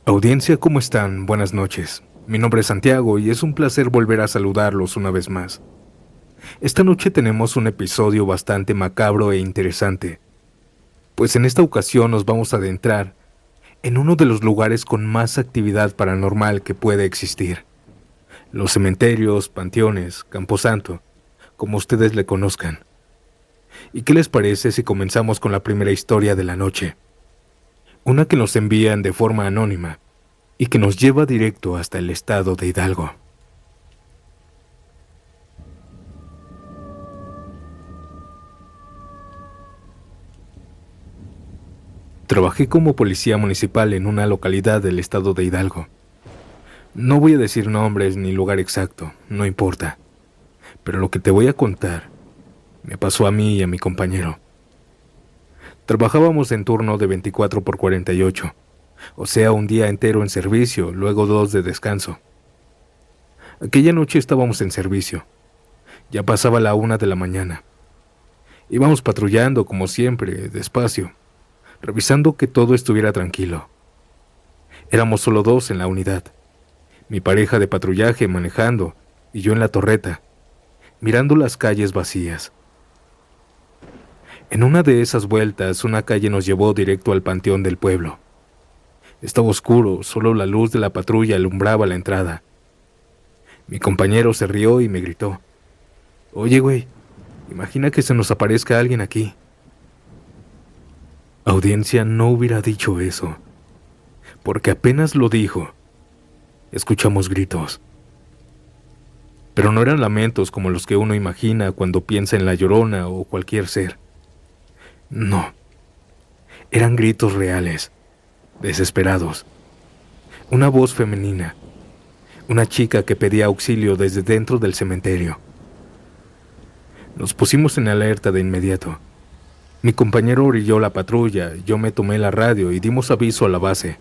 Audiencia, ¿cómo están? Buenas noches. Mi nombre es Santiago y es un placer volver a saludarlos una vez más. Esta noche tenemos un episodio bastante macabro e interesante, pues en esta ocasión nos vamos a adentrar en uno de los lugares con más actividad paranormal que puede existir. Los cementerios, panteones, camposanto, como ustedes le conozcan. ¿Y qué les parece si comenzamos con la primera historia de la noche? Una que nos envían de forma anónima y que nos lleva directo hasta el estado de Hidalgo. Trabajé como policía municipal en una localidad del estado de Hidalgo. No voy a decir nombres ni lugar exacto, no importa. Pero lo que te voy a contar me pasó a mí y a mi compañero. Trabajábamos en turno de 24 por 48, o sea, un día entero en servicio, luego 2 de descanso. Aquella noche estábamos en servicio. Ya pasaba la 1 de la mañana. Íbamos patrullando como siempre, despacio, revisando que todo estuviera tranquilo. Éramos solo 2 en la unidad. Mi pareja de patrullaje manejando y yo en la torreta, mirando las calles vacías. En una de esas vueltas, una calle nos llevó directo al panteón del pueblo. Estaba oscuro, solo la luz de la patrulla alumbraba la entrada. Mi compañero se rió y me gritó: «Oye, güey, imagina que se nos aparezca alguien aquí». Audiencia, no hubiera dicho eso, porque apenas lo dijo, escuchamos gritos. Pero no eran lamentos como los que uno imagina cuando piensa en la Llorona o cualquier ser. No, eran gritos reales, desesperados. Una voz femenina, una chica que pedía auxilio desde dentro del cementerio. Nos pusimos en alerta de inmediato. Mi compañero orilló la patrulla, yo me tomé la radio y dimos aviso a la base.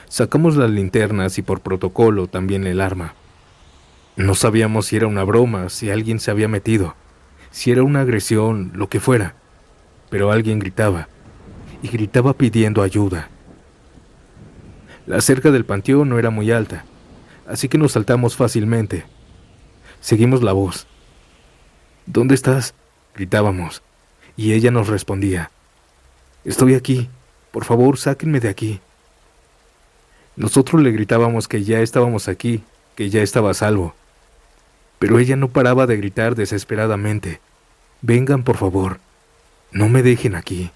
Sacamos las linternas y por protocolo también el arma. No sabíamos si era una broma, si alguien se había metido, si era una agresión, lo que fuera. Pero alguien gritaba, y gritaba pidiendo ayuda. La cerca del panteón no era muy alta, así que nos saltamos fácilmente. Seguimos la voz. «¿Dónde estás?», gritábamos, y ella nos respondía: «Estoy aquí, por favor, sáquenme de aquí». Nosotros le gritábamos que ya estábamos aquí, que ya estaba a salvo. Pero ella no paraba de gritar desesperadamente: «Vengan, por favor, no me dejen aquí».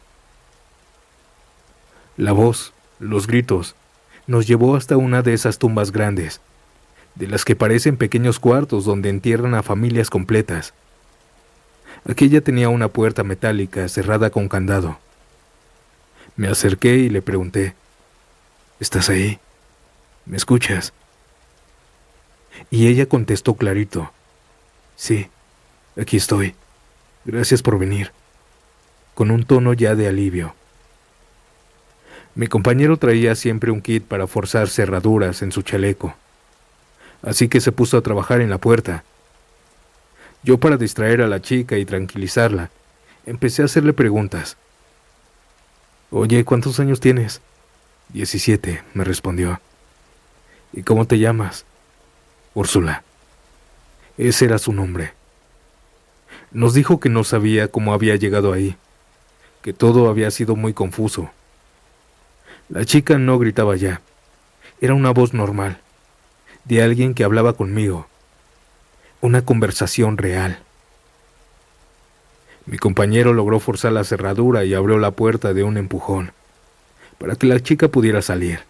La voz, los gritos, nos llevó hasta una de esas tumbas grandes, de las que parecen pequeños cuartos donde entierran a familias completas. Aquella tenía una puerta metálica cerrada con candado. Me acerqué y le pregunté: «¿Estás ahí? ¿Me escuchas?». Y ella contestó clarito: «Sí, aquí estoy. Gracias por venir», con un tono ya de alivio. Mi compañero traía siempre un kit para forzar cerraduras en su chaleco, así que se puso a trabajar en la puerta. Yo, para distraer a la chica y tranquilizarla, empecé a hacerle preguntas. «Oye, ¿cuántos años tienes?». «17», me respondió. «¿Y cómo te llamas?». «Úrsula». Ese era su nombre. Nos dijo que no sabía cómo había llegado ahí, que todo había sido muy confuso. La chica no gritaba ya. Era una voz normal, de alguien que hablaba conmigo. Una conversación real. Mi compañero logró forzar la cerradura y abrió la puerta de un empujón, para que la chica pudiera salir.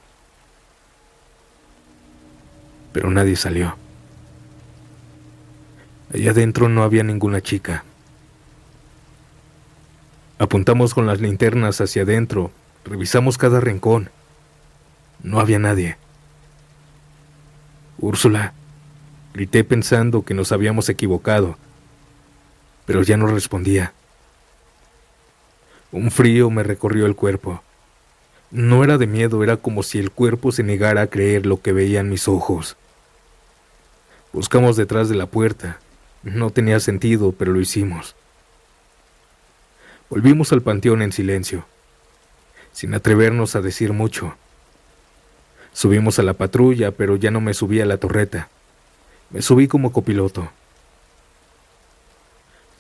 Pero nadie salió. Allá adentro no había ninguna chica. Apuntamos con las linternas hacia adentro, revisamos cada rincón. No había nadie. «Úrsula», grité pensando que nos habíamos equivocado, pero ya no respondía. Un frío me recorrió el cuerpo. No era de miedo, era como si el cuerpo se negara a creer lo que veían mis ojos. Buscamos detrás de la puerta. No tenía sentido, pero lo hicimos. Volvimos al panteón en silencio, sin atrevernos a decir mucho. Subimos a la patrulla, pero ya no me subí a la torreta. Me subí como copiloto.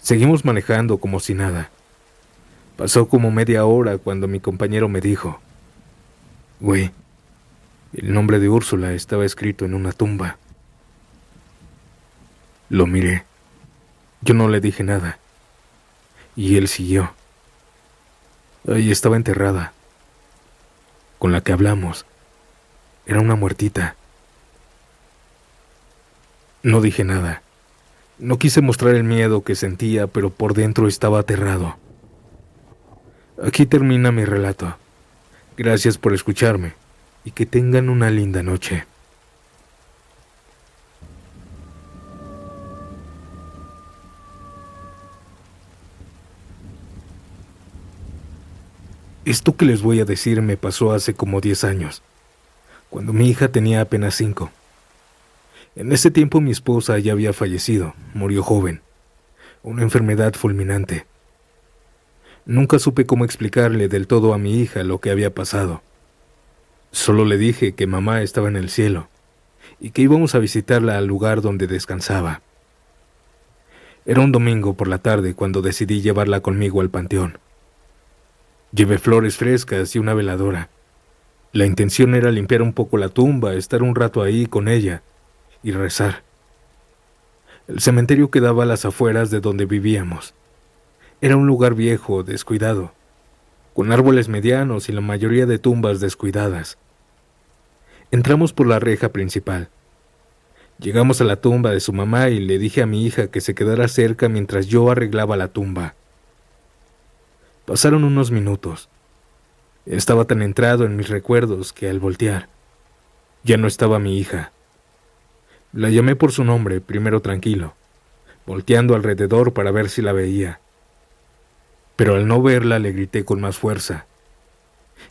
Seguimos manejando como si nada. Pasó como media hora cuando mi compañero me dijo: «Güey, el nombre de Úrsula estaba escrito en una tumba». Lo miré. Yo no le dije nada. Y él siguió. Ahí estaba enterrada. Con la que hablamos. Era una muertita. No dije nada. No quise mostrar el miedo que sentía, pero por dentro estaba aterrado. Aquí termina mi relato. Gracias por escucharme y que tengan una linda noche. Esto que les voy a decir me pasó hace como 10 años, cuando mi hija tenía apenas 5. En ese tiempo mi esposa ya había fallecido, murió joven, una enfermedad fulminante. Nunca supe cómo explicarle del todo a mi hija lo que había pasado. Solo le dije que mamá estaba en el cielo y que íbamos a visitarla al lugar donde descansaba. Era un domingo por la tarde cuando decidí llevarla conmigo al panteón. Llevé flores frescas y una veladora. La intención era limpiar un poco la tumba, estar un rato ahí con ella y rezar. El cementerio quedaba a las afueras de donde vivíamos. Era un lugar viejo, descuidado, con árboles medianos y la mayoría de tumbas descuidadas. Entramos por la reja principal. Llegamos a la tumba de su mamá y le dije a mi hija que se quedara cerca mientras yo arreglaba la tumba. Pasaron unos minutos. Estaba tan entrado en mis recuerdos que al voltear, ya no estaba mi hija. La llamé por su nombre, primero tranquilo, volteando alrededor para ver si la veía. Pero al no verla le grité con más fuerza.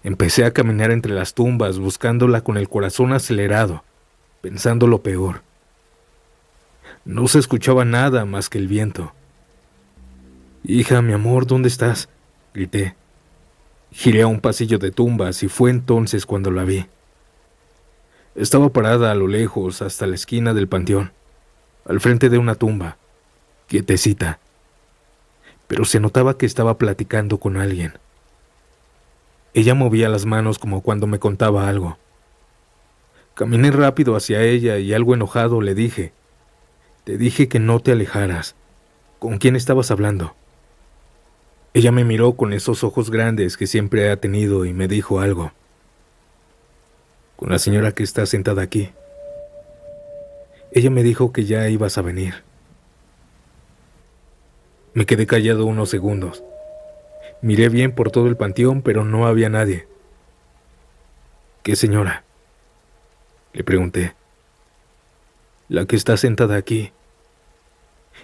Empecé a caminar entre las tumbas buscándola con el corazón acelerado, pensando lo peor. No se escuchaba nada más que el viento. «Hija, mi amor, ¿dónde estás?», grité. Giré a un pasillo de tumbas y fue entonces cuando la vi. Estaba parada a lo lejos hasta la esquina del panteón, al frente de una tumba, quietecita, pero se notaba que estaba platicando con alguien. Ella movía las manos como cuando me contaba algo. Caminé rápido hacia ella y algo enojado le dije: «Te dije que no te alejaras. ¿Con quién estabas hablando?». Ella me miró con esos ojos grandes que siempre ha tenido y me dijo algo. «Con la señora que está sentada aquí». Ella me dijo que ya ibas a venir. Me quedé callado unos segundos. Miré bien por todo el panteón, pero no había nadie. «¿Qué señora?», le pregunté. «La que está sentada aquí».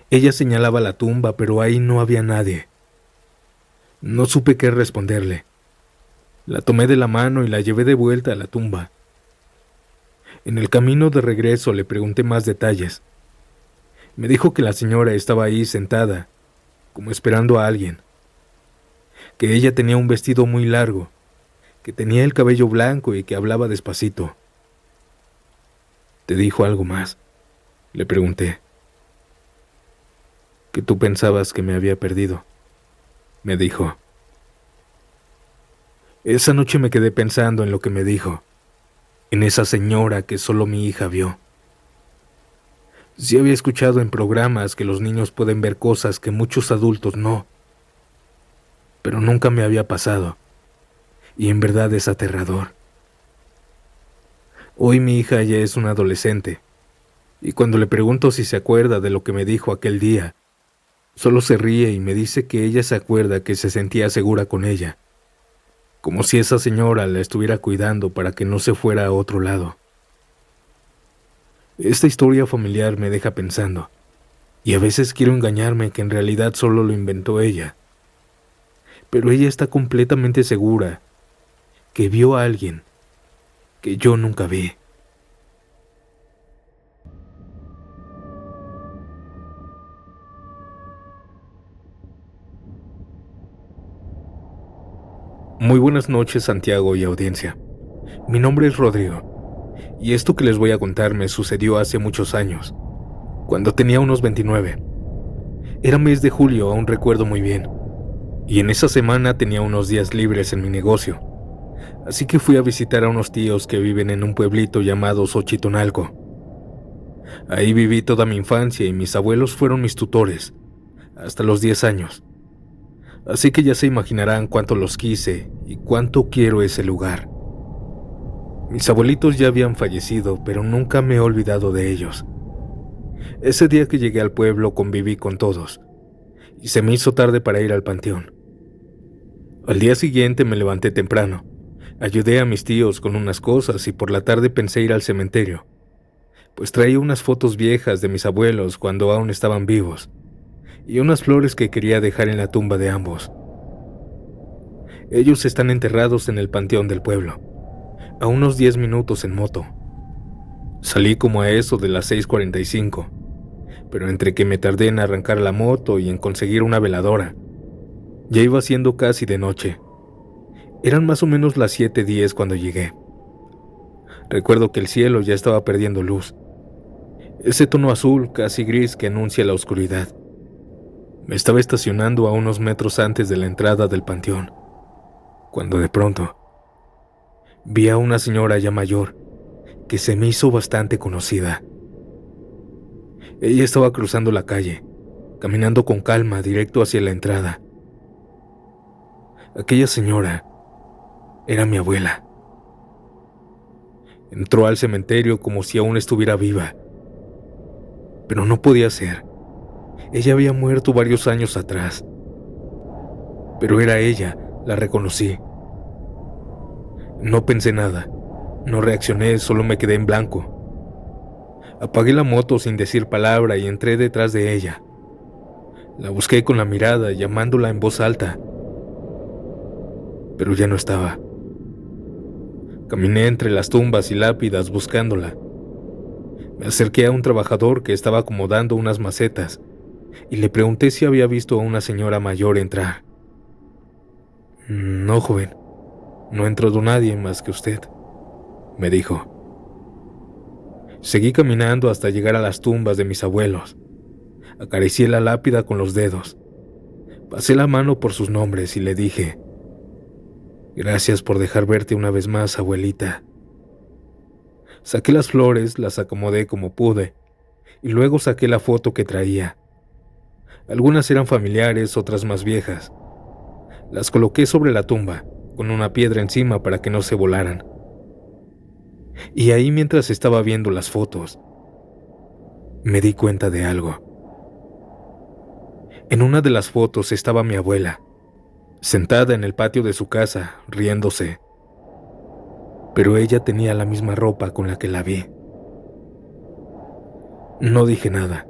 Ella señalaba la tumba, pero ahí no había nadie. No supe qué responderle. La tomé de la mano y la llevé de vuelta a la tumba. En el camino de regreso le pregunté más detalles. Me dijo que la señora estaba ahí sentada, como esperando a alguien. Que ella tenía un vestido muy largo, que tenía el cabello blanco y que hablaba despacito. «¿Te dijo algo más?», le pregunté. «Que tú pensabas que me había perdido», me dijo. Esa noche me quedé pensando en lo que me dijo, en esa señora que solo mi hija vio. Sí había escuchado en programas que los niños pueden ver cosas que muchos adultos no, pero nunca me había pasado, y en verdad es aterrador. Hoy mi hija ya es una adolescente, y cuando le pregunto si se acuerda de lo que me dijo aquel día, solo se ríe y me dice que ella se acuerda que se sentía segura con ella, como si esa señora la estuviera cuidando para que no se fuera a otro lado. Esta historia familiar me deja pensando, y a veces quiero engañarme que en realidad solo lo inventó ella. Pero ella está completamente segura que vio a alguien que yo nunca vi. Muy buenas noches, Santiago y audiencia. Mi nombre es Rodrigo. Y esto que les voy a contar me sucedió hace muchos años, cuando tenía unos 29. Era mes de julio, aún recuerdo muy bien, y en esa semana tenía unos días libres en mi negocio, así que fui a visitar a unos tíos que viven en un pueblito llamado Xochitonalco. Ahí viví toda mi infancia y mis abuelos fueron mis tutores, hasta los 10 años. Así que ya se imaginarán cuánto los quise y cuánto quiero ese lugar. Mis abuelitos ya habían fallecido, pero nunca me he olvidado de ellos. Ese día que llegué al pueblo conviví con todos, y se me hizo tarde para ir al panteón. Al día siguiente me levanté temprano, ayudé a mis tíos con unas cosas y por la tarde pensé ir al cementerio, pues traía unas fotos viejas de mis abuelos cuando aún estaban vivos, y unas flores que quería dejar en la tumba de ambos. Ellos están enterrados en el panteón del pueblo, a unos 10 minutos en moto. Salí como a eso de las 6:45, pero entre que me tardé en arrancar la moto y en conseguir una veladora, ya iba siendo casi de noche. Eran más o menos las 7:10 cuando llegué. Recuerdo que el cielo ya estaba perdiendo luz, ese tono azul casi gris que anuncia la oscuridad. Me estaba estacionando a unos metros antes de la entrada del panteón, cuando de pronto vi a una señora ya mayor que se me hizo bastante conocida. Ella estaba cruzando la calle, caminando con calma directo hacia la entrada. Aquella señora era mi abuela. Entró al cementerio como si aún estuviera viva, pero no podía ser. Ella había muerto varios años atrás. Pero era ella, la reconocí. No pensé nada, no reaccioné, solo me quedé en blanco. Apagué la moto sin decir palabra y entré detrás de ella. La busqué con la mirada, llamándola en voz alta, pero ya no estaba. Caminé entre las tumbas y lápidas buscándola. Me acerqué a un trabajador que estaba acomodando unas macetas y le pregunté si había visto a una señora mayor entrar. «No, joven, no ha entrado nadie más que usted», me dijo. Seguí caminando hasta llegar a las tumbas de mis abuelos. Acaricié la lápida con los dedos. Pasé la mano por sus nombres y le dije: «Gracias por dejar verte una vez más, abuelita». Saqué las flores, las acomodé como pude, y luego saqué la foto que traía. Algunas eran familiares, otras más viejas. Las coloqué sobre la tumba, con una piedra encima para que no se volaran. Y ahí, mientras estaba viendo las fotos, me di cuenta de algo. En una de las fotos estaba mi abuela, sentada en el patio de su casa, riéndose. Pero ella tenía la misma ropa con la que la vi. No dije nada.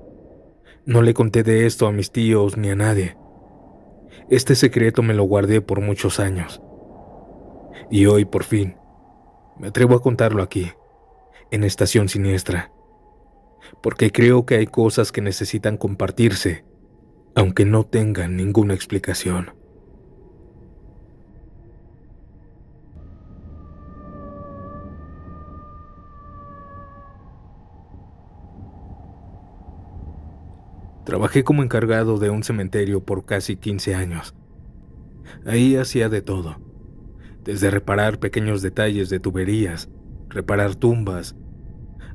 No le conté de esto a mis tíos ni a nadie. Este secreto me lo guardé por muchos años. Y hoy, por fin, me atrevo a contarlo aquí, en Estación Siniestra, porque creo que hay cosas que necesitan compartirse, aunque no tengan ninguna explicación. Trabajé como encargado de un cementerio por casi 15 años. Ahí hacía de todo, desde reparar pequeños detalles de tuberías, reparar tumbas,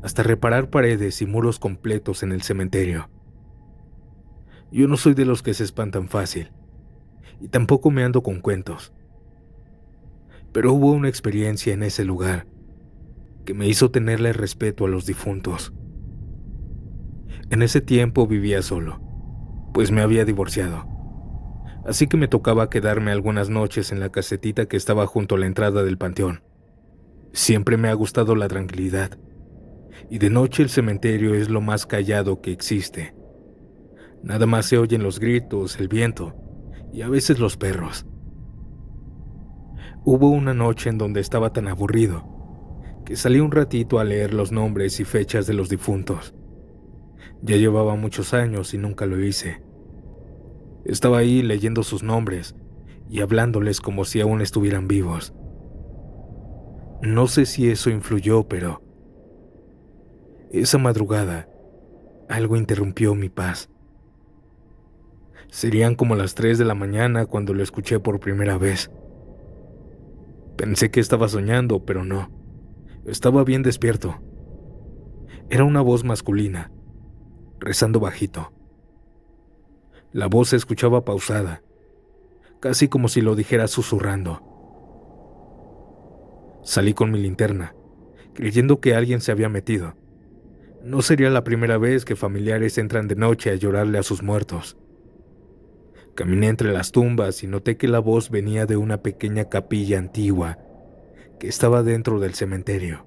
hasta reparar paredes y muros completos en el cementerio. Yo no soy de los que se espantan fácil, y tampoco me ando con cuentos. Pero hubo una experiencia en ese lugar que me hizo tenerle respeto a los difuntos. En ese tiempo vivía solo, pues me había divorciado. Así que me tocaba quedarme algunas noches en la casetita que estaba junto a la entrada del panteón. Siempre me ha gustado la tranquilidad, y de noche el cementerio es lo más callado que existe. Nada más se oyen los gritos, el viento y a veces los perros. Hubo una noche en donde estaba tan aburrido que salí un ratito a leer los nombres y fechas de los difuntos. Ya llevaba muchos años y nunca lo hice. Estaba ahí leyendo sus nombres y hablándoles como si aún estuvieran vivos. No sé si eso influyó, pero Esa madrugada, algo interrumpió mi paz. Serían como las 3 de la mañana cuando lo escuché por primera vez. Pensé que estaba soñando, pero no. Estaba bien despierto. Era una voz masculina, rezando bajito. La voz se escuchaba pausada, casi como si lo dijera susurrando. Salí con mi linterna, creyendo que alguien se había metido. No sería la primera vez que familiares entran de noche a llorarle a sus muertos. Caminé entre las tumbas y noté que la voz venía de una pequeña capilla antigua que estaba dentro del cementerio.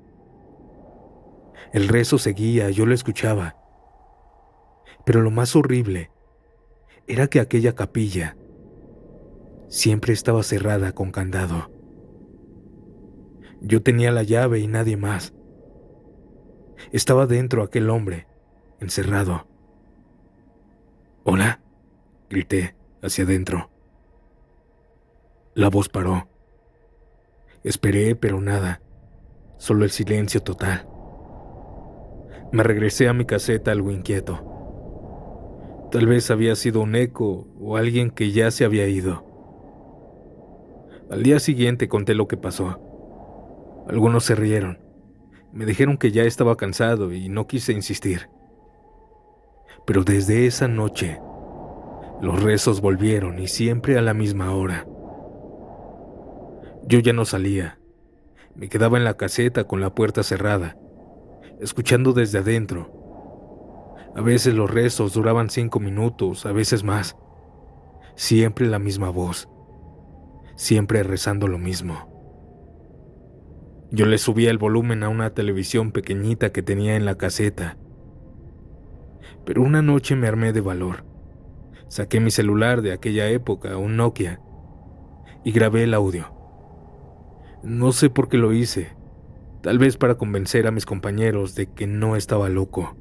El rezo seguía, yo lo escuchaba. Pero lo más horrible era que aquella capilla siempre estaba cerrada con candado. Yo tenía la llave y nadie más. Estaba dentro aquel hombre, encerrado. «¿Hola?», grité hacia adentro. La voz paró. Esperé, pero nada, solo el silencio total. Me regresé a mi caseta algo inquieto. Tal vez había sido un eco o alguien que ya se había ido. Al día siguiente conté lo que pasó. Algunos se rieron. Me dijeron que ya estaba cansado y no quise insistir. Pero desde esa noche, los rezos volvieron y siempre a la misma hora. Yo ya no salía. Me quedaba en la caseta con la puerta cerrada, escuchando desde adentro. A veces los rezos duraban 5 minutos, a veces más. Siempre la misma voz. Siempre rezando lo mismo. Yo le subía el volumen a una televisión pequeñita que tenía en la caseta. Pero una noche me armé de valor. Saqué mi celular de aquella época, un Nokia, y grabé el audio. No sé por qué lo hice, tal vez para convencer a mis compañeros de que no estaba loco.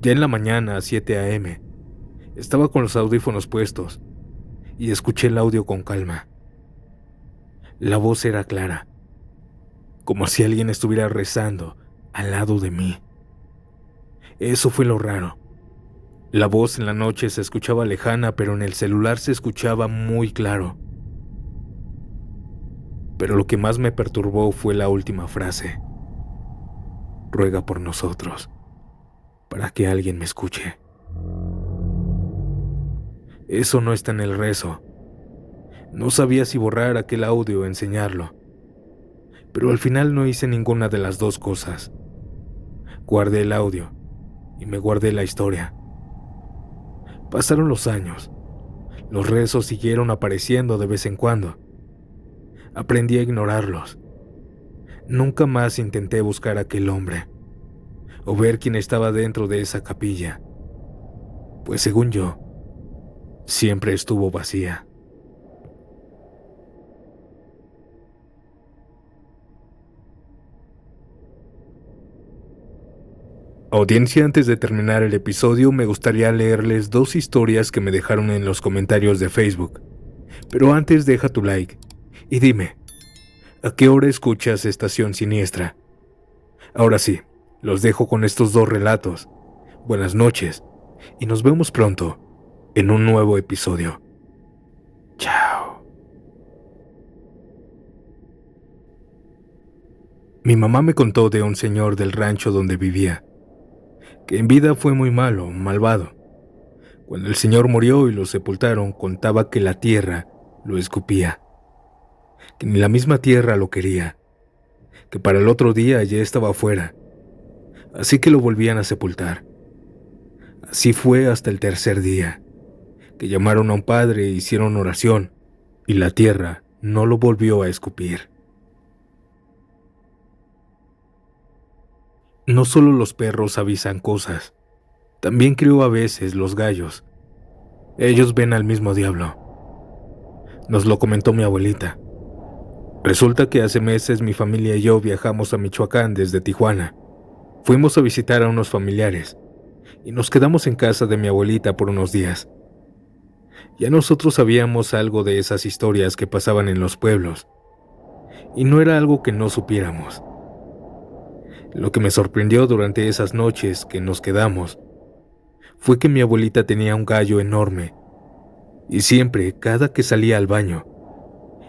Ya en la mañana, a 7 a.m., estaba con los audífonos puestos y escuché el audio con calma. La voz era clara, como si alguien estuviera rezando al lado de mí. Eso fue lo raro. La voz en la noche se escuchaba lejana, pero en el celular se escuchaba muy claro. Pero lo que más me perturbó fue la última frase. Ruega por nosotros, para que alguien me escuche. Eso no está en el rezo. No sabía si borrar aquel audio o enseñarlo. Pero al final no hice ninguna de las dos cosas. Guardé el audio y me guardé la historia. Pasaron los años. Los rezos siguieron apareciendo de vez en cuando. Aprendí a ignorarlos. Nunca más intenté buscar a aquel hombre o ver quién estaba dentro de esa capilla, pues según yo, siempre estuvo vacía. Audiencia, antes de terminar el episodio, me gustaría leerles 2 historias que me dejaron en los comentarios de Facebook. Pero antes, deja tu like y dime, ¿a qué hora escuchas Estación Siniestra? Ahora sí, los dejo con estos 2 relatos. Buenas noches y nos vemos pronto en un nuevo episodio. Chao. Mi mamá me contó de un señor del rancho donde vivía, que en vida fue muy malo, malvado. Cuando el señor murió y lo sepultaron, contaba que la tierra lo escupía, que ni la misma tierra lo quería, que para el otro día ya estaba afuera, así que lo volvían a sepultar. Así fue hasta el tercer día, que llamaron a un padre e hicieron oración, y la tierra no lo volvió a escupir. No solo los perros avisan cosas, también creo a veces los gallos. Ellos ven al mismo diablo. Nos lo comentó mi abuelita. Resulta que hace meses mi familia y yo viajamos a Michoacán desde Tijuana. Fuimos a visitar a unos familiares y nos quedamos en casa de mi abuelita por unos días. Ya nosotros sabíamos algo de esas historias que pasaban en los pueblos, y no era algo que no supiéramos. Lo que me sorprendió durante esas noches que nos quedamos fue que mi abuelita tenía un gallo enorme y siempre, cada que salía al baño,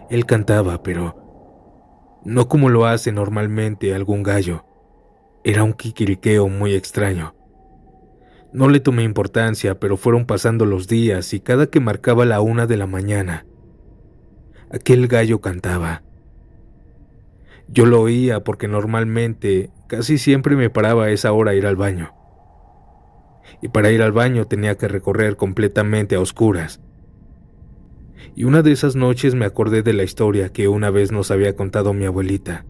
él cantaba, pero no como lo hace normalmente algún gallo. Era un quiquiriqueo muy extraño. No le tomé importancia, pero fueron pasando los días y cada que marcaba la 1 de la mañana, aquel gallo cantaba. Yo lo oía porque normalmente casi siempre me paraba a esa hora a ir al baño. Y para ir al baño tenía que recorrer completamente a oscuras. Y una de esas noches me acordé de la historia que una vez nos había contado mi abuelita.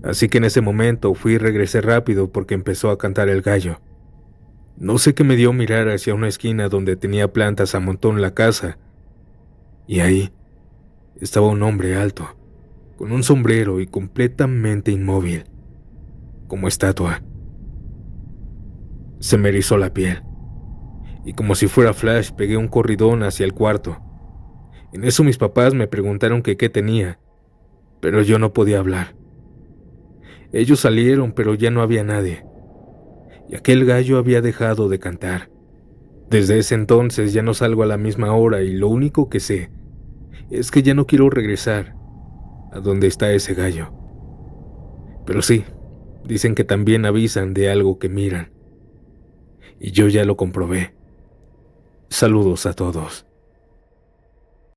Así que en ese momento fui y regresé rápido porque empezó a cantar el gallo. No sé qué me dio mirar hacia una esquina donde tenía plantas a montón la casa, y ahí estaba un hombre alto, con un sombrero y completamente inmóvil, como estatua. Se me erizó la piel, y como si fuera flash pegué un corridón hacia el cuarto. En eso mis papás me preguntaron que qué tenía, pero yo no podía hablar. Ellos salieron, pero ya no había nadie, y aquel gallo había dejado de cantar. Desde ese entonces ya no salgo a la misma hora y lo único que sé es que ya no quiero regresar a donde está ese gallo. Pero sí, dicen que también avisan de algo que miran, y yo ya lo comprobé. Saludos a todos.